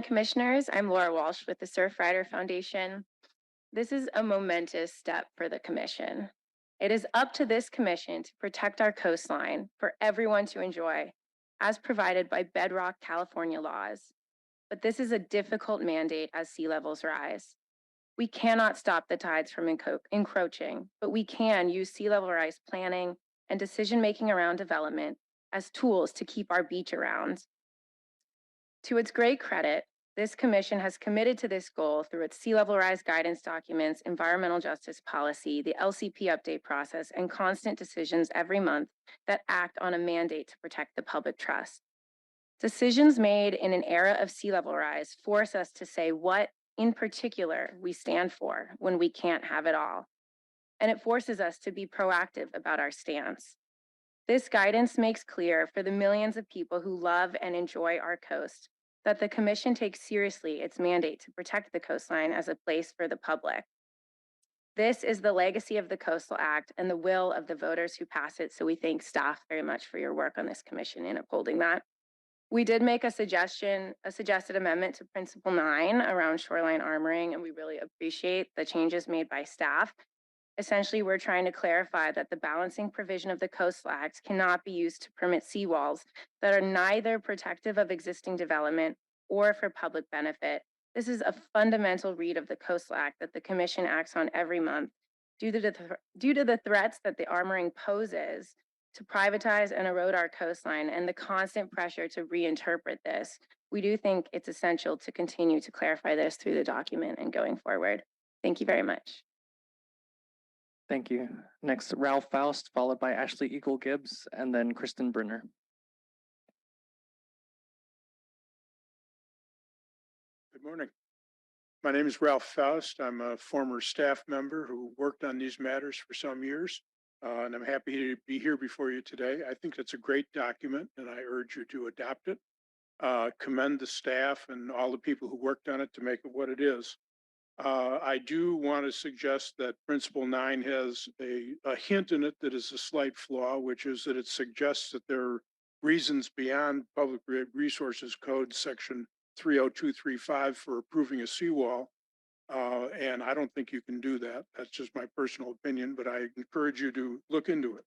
Commissioners, I'm Laura Walsh with the Surfrider Foundation. This is a momentous step for the Commission. It is up to this Commission to protect our coastline for everyone to enjoy, as provided by bedrock California laws. But this is a difficult mandate as sea levels rise. We cannot stop the tides from encroaching, but we can use sea level rise planning and decision making around development as tools to keep our beach around. To its great credit, this commission has committed to this goal through its sea level rise guidance documents, environmental justice policy, the LCP update process, and constant decisions every month that act on a mandate to protect the public trust. Decisions made in an era of sea level rise force us to say what, in particular, we stand for when we can't have it all. And it forces us to be proactive about our stance. This guidance makes clear for the millions of people who love and enjoy our coast that the Commission takes seriously its mandate to protect the coastline as a place for the public. This is the legacy of the Coastal Act and the will of the voters who pass it, so we thank staff very much for your work on this commission in upholding that. We did make a suggested amendment to Principle 9 around shoreline armoring, and we really appreciate the changes made by staff. Essentially, we're trying to clarify that the balancing provision of the Coastal Act cannot be used to permit seawalls that are neither protective of existing development or for public benefit. This is a fundamental read of the Coastal Act that the Commission acts on every month due to the threats that the armoring poses to privatize and erode our coastline and the constant pressure to reinterpret this. We do think it's essential to continue to clarify this through the document and going forward. Thank you very much. Thank you. Next, Ralph Faust, followed by Ashley Eagle Gibbs, and then Kristen Brunner. Good morning. My name is Ralph Faust. I'm a former staff member who worked on these matters for some years, and I'm happy to be here before you today. I think it's a great document, and I urge you to adopt it. Commend the staff and all the people who worked on it to make it what it is. I do want to suggest that Principle 9 has a hint in it that is a slight flaw, which is that it suggests that there are reasons beyond Public Resources Code Section 30235 for approving a seawall. And I don't think you can do that. That's just my personal opinion, but I encourage you to look into it.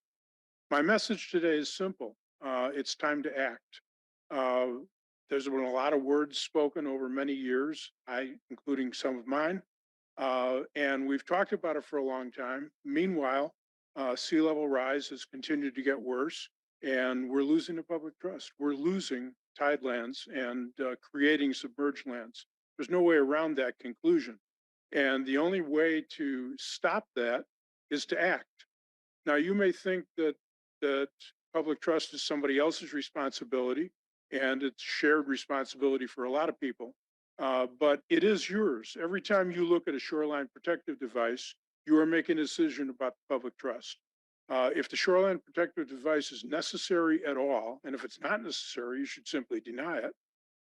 My message today is simple. It's time to act. There's been a lot of words spoken over many years, including some of mine, and we've talked about it for a long time. Meanwhile, sea level rise has continued to get worse, and we're losing the public trust. We're losing tidelands and creating submerged lands. There's no way around that conclusion. And the only way to stop that is to act. Now, you may think that public trust is somebody else's responsibility, and it's shared responsibility for a lot of people, but it is yours. Every time you look at a shoreline protective device, you are making a decision about the public trust. If the shoreline protective device is necessary at all, and if it's not necessary, you should simply deny it.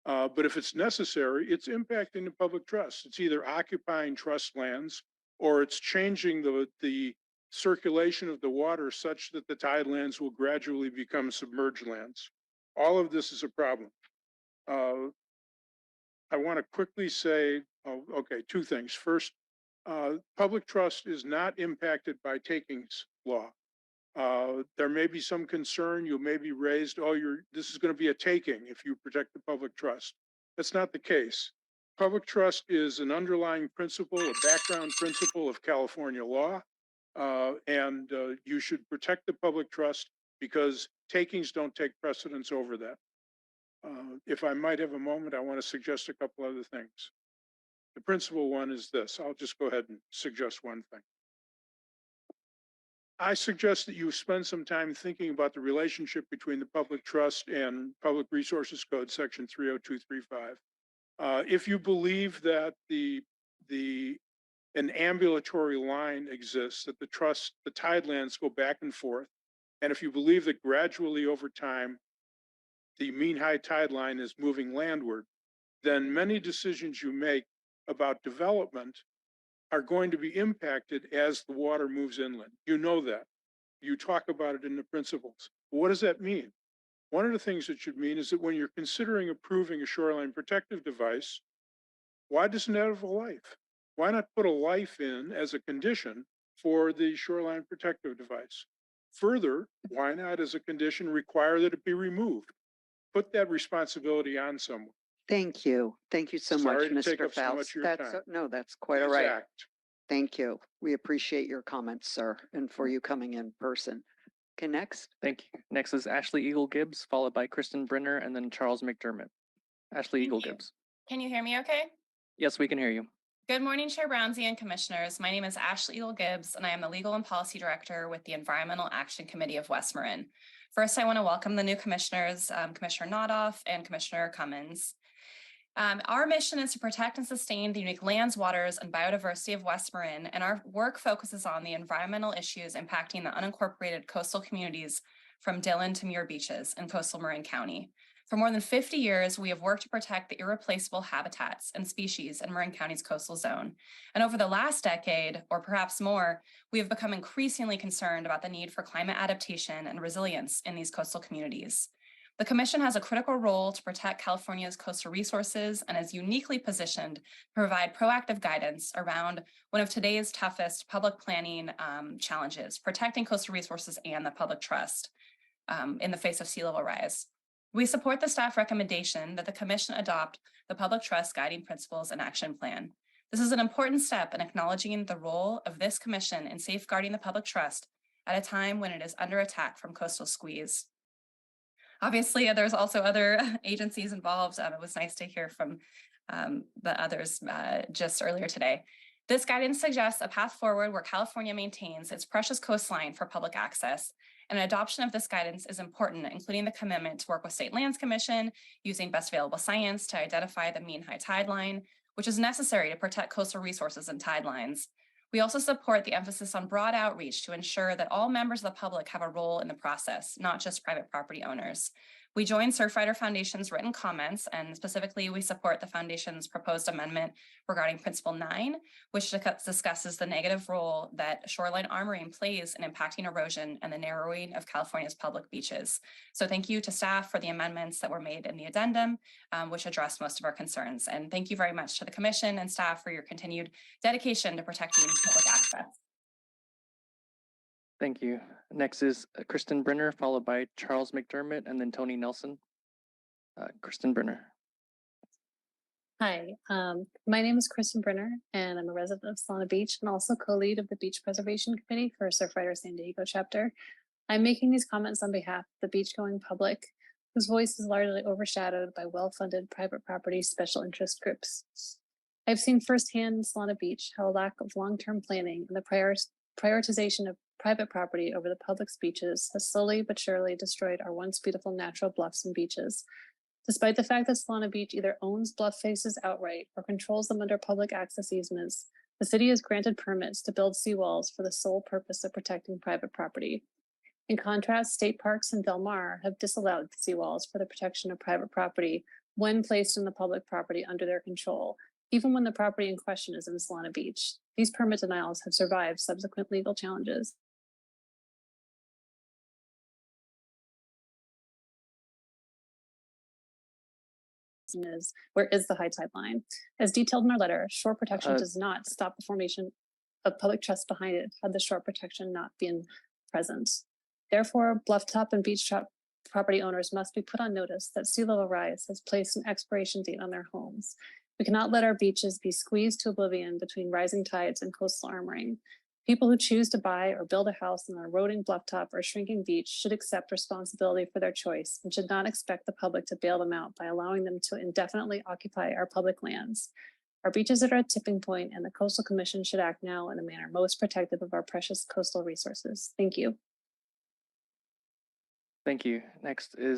But if it's necessary, it's impacting the public trust. It's either occupying trust lands or it's changing the circulation of the water such that the tidelands will gradually become submerged lands. All of this is a problem. I want to quickly say, okay, two things. First, public trust is not impacted by takings law. There may be some concern, you may be raised, this is going to be a taking if you protect the public trust. That's not the case. Public trust is an underlying principle, a background principle of California law, and you should protect the public trust because takings don't take precedence over that. If I might have a moment, I want to suggest a couple other things. The principal one is this. I'll just go ahead and suggest one thing. I suggest that you spend some time thinking about the relationship between the public trust and Public Resources Code Section 30235. If you believe that an ambulatory line exists, that the tidelands go back and forth, and if you believe that gradually over time, the mean high tide line is moving landward, then many decisions you make about development are going to be impacted as the water moves inland. You know that. You talk about it in the principles. What does that mean? One of the things it should mean is that when you're considering approving a shoreline protective device, why doesn't it have a life? Why not put a life in as a condition for the shoreline protective device? Further, why not as a condition require that it be removed? Put that responsibility on someone. Thank you. Thank you so much, Sorry to take Mr. up so much Faust. of your That's, time. no, that's quite all Please right. act. Thank you. We appreciate your comments, sir, and for you coming in person. Okay, next. Thank you. Next is Ashley Eagle Gibbs, followed by Kristen Brenner, and then Charles McDermott. Ashley Thank Eagle you. Gibbs. Can you hear me okay? Yes, we can hear you. Good morning, Chair Brownsy and Commissioners. My name is Ashley Eagle Gibbs, and I am the Legal and Policy Director with the Environmental Action Committee of West Marin. First, I want to welcome the new commissioners, Commissioner Nodoff and Commissioner Cummins. Our mission is to protect and sustain the unique lands, waters, and biodiversity of West Marin, and our work focuses on the environmental issues impacting the unincorporated coastal communities from Dillon to Muir Beaches in coastal Marin County. For more than 50 years, we have worked to protect the irreplaceable habitats and species in Marin County's coastal zone. And over the last decade, or perhaps more, we have become increasingly concerned about the need for climate adaptation and resilience in these coastal communities. The Commission has a critical role to protect California's coastal resources and is uniquely positioned to provide proactive guidance around one of today's toughest public planning challenges, protecting coastal resources and the public trust in the face of sea level rise. We support the staff recommendation that the Commission adopt the Public Trust Guiding Principles and Action Plan. This is an important step in acknowledging the role of this Commission in safeguarding the public trust at a time when it is under attack from coastal squeeze. Obviously, there's also other agencies involved. It was nice to hear from the others just earlier today. This guidance suggests a path forward where California maintains its precious coastline for public access, and adoption of this guidance is important, including the commitment to work with State Lands Commission using best available science to identify the mean high tide line, which is necessary to protect coastal resources and tide lines. We also support the emphasis on broad outreach to ensure that all members of the public have a role in the process, not just private property owners. We join Surfrider Foundation's written comments, and specifically we support the Foundation's proposed amendment regarding Principle 9, which discusses the negative role that shoreline armoring plays in impacting erosion and the narrowing of California's public beaches. So thank you to staff for the amendments that were made in the addendum, which addressed most of our concerns. And thank you very much to the Commission and staff for your continued dedication to protecting public access. Thank you. Next is Kristen Brenner, followed by Charles McDermott, and then Tony Nelson. Kristen Brenner. Hi, my name is Kristen Brenner, and I'm a resident of Solana Beach and also co-lead of the Beach Preservation Committee for Surfrider San Diego chapter. I'm making these comments on behalf of the beach-going public, whose voice is largely overshadowed by well-funded private property special interest groups. I've seen firsthand in Solana Beach how a lack of long-term planning and the prioritization of private property over the public's beaches has slowly but surely destroyed our once beautiful natural bluffs and beaches. Despite the fact that Solana Beach either owns bluff faces outright or controls them under public access easements, the city has granted permits to build seawalls for the sole purpose of protecting private property. In contrast, state parks and Del Mar have disallowed seawalls for the protection of private property when placed in the public property under their control, even when the property in question is in Solana Beach. These permit denials have survived subsequent legal challenges. Is where is the high tide line? As detailed in our letter, shore protection does not stop the formation of public trust behind it had the shore protection not been present. Therefore, blufftop and beach property owners must be put on notice that sea level rise has placed an expiration date on their homes. We cannot let our beaches be squeezed to oblivion between rising tides and coastal armoring. People who choose to buy or build a house on an eroding blufftop or shrinking beach should accept responsibility for their choice and should not expect the public to bail them out by allowing them to indefinitely occupy our public lands. Our beaches are at a tipping point, and the Coastal Commission should act now in a manner most protective of our precious coastal resources. Thank you. Thank you. Next is